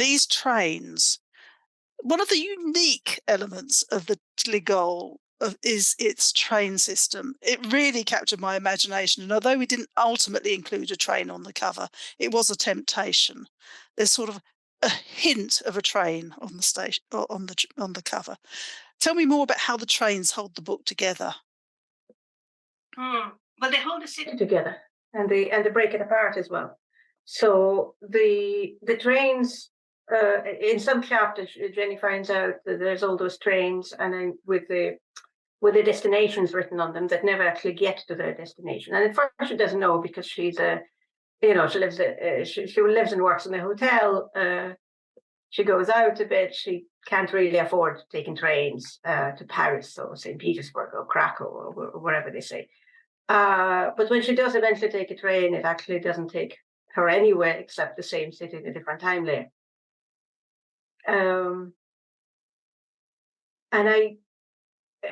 these trains, one of the unique elements of the Tligol is its train system. It really captured my imagination, and although we didn't ultimately include a train on the cover, it was a temptation. There's sort of a hint of a train on the station or on the cover. Tell me more about how the trains hold the book together. Well, they hold the city together, and they break it apart as well. So the trains, in some chapters, Jenny finds out that there's all those trains, and then with the destinations written on them that never actually get to their destination. And at first she doesn't know, because she's she lives and works in a hotel. She goes out a bit. She can't really afford taking trains to Paris or St. Petersburg or Krakow or wherever they say. But when she does eventually take a train, it actually doesn't take her anywhere except the same city in a different time layer.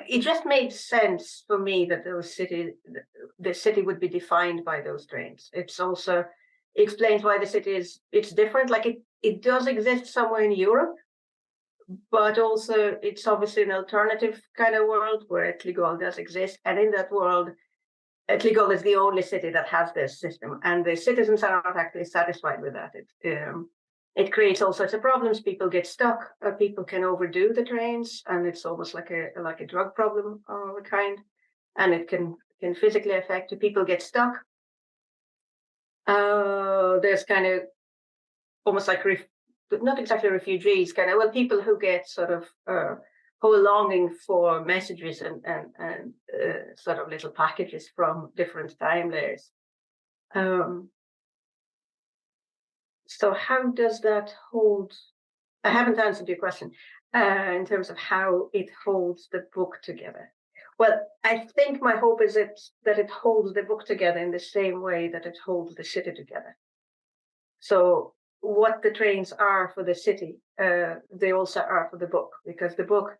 It just made sense for me that the city would be defined by those trains. It's also explains why the city it's different. Like it does exist somewhere in Europe, but also it's obviously an alternative kind of world where Tligol does exist. And in that world, Tligol is the only city that has this system, and the citizens are not actually satisfied with that. It creates all sorts of problems. People get stuck. People can overdo the trains, and it's almost like a drug problem of a kind. And it can physically affect you. People get stuck. There's kind of almost like not exactly refugees, kind of people who get sort of whole longing for messages and sort of little packages from different time layers. So how does that hold? I haven't answered your question in terms of how it holds the book together. Well, I think my hope is that it holds the book together in the same way that it holds the city together. So what the trains are for the city, they also are for the book, because the book,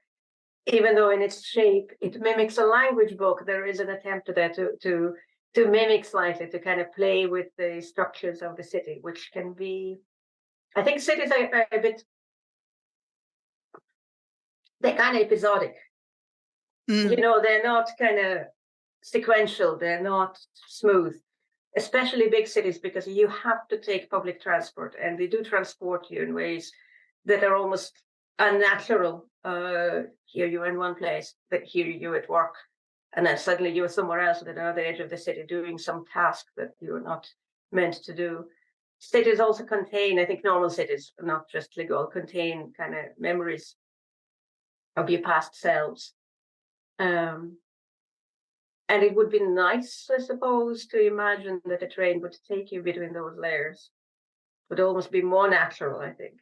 even though in its shape it mimics a language book, there is an attempt there to mimic slightly, to kind of play with the structures of the city, which can be, I think cities are a bit, they're kind of episodic. They're not kind of sequential, they're not smooth, especially big cities, because you have to take public transport, and they do transport you in ways that are almost unnatural. Here you're in one place, but here you're at work, and then suddenly you're somewhere else at another edge of the city doing some task that you're not meant to do. Cities also contain, I think normal cities, not just Tligol, contain kind of memories of your past selves. And it would be nice, I suppose, to imagine that a train would take you between those layers. It would almost be more natural, I think,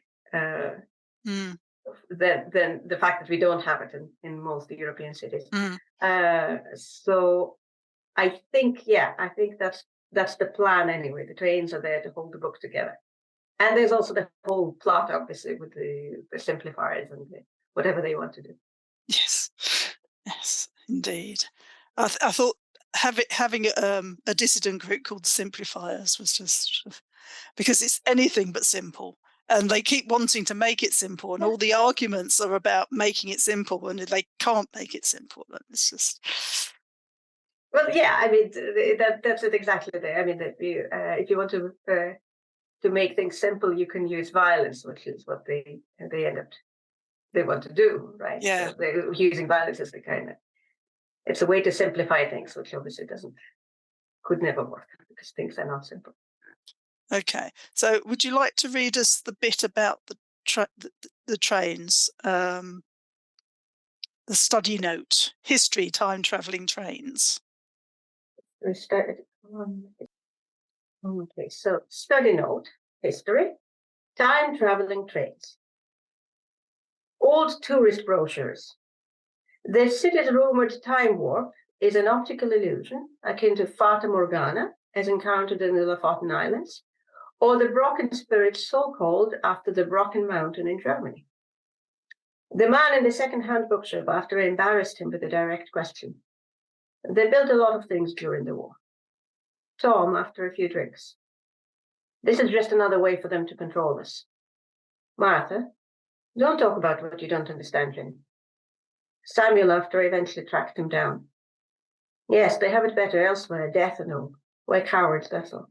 than the fact that we don't have it in most European cities. So I think that's the plan anyway. The trains are there to hold the book together. And there's also the whole plot, obviously, with the simplifiers and whatever they want to do. Yes, indeed. I thought having a dissident group called Simplifiers was just because it's anything but simple, and they keep wanting to make it simple, and all the arguments are about making it simple, and they can't make it simple. It's just. Well, yeah, I mean that's it exactly there. I mean, if you want to make things simple, you can use violence, which is what they want to do, right? Yeah. So they're using violence as it's a way to simplify things, which obviously could never work, because things are not simple. Okay, so would you like to read us the bit about the trains, the study note, history, time traveling trains? We started. Okay, so study note, history, time traveling trains. Old tourist brochures. The city's rumored time warp is an optical illusion akin to Fata Morgana, as encountered in the Lofoten Islands, or the Brocken spirit so-called after the Brocken Mountain in Germany. The man in the second-hand bookshop after embarrassed him with a direct question. They built a lot of things during the war. Tom, after a few drinks. This is just another way for them to control us. Martha, don't talk about what you don't understand, Jane. Samuel, after eventually tracked him down. Yes, they have it better elsewhere, death and all. We're cowards, that's all.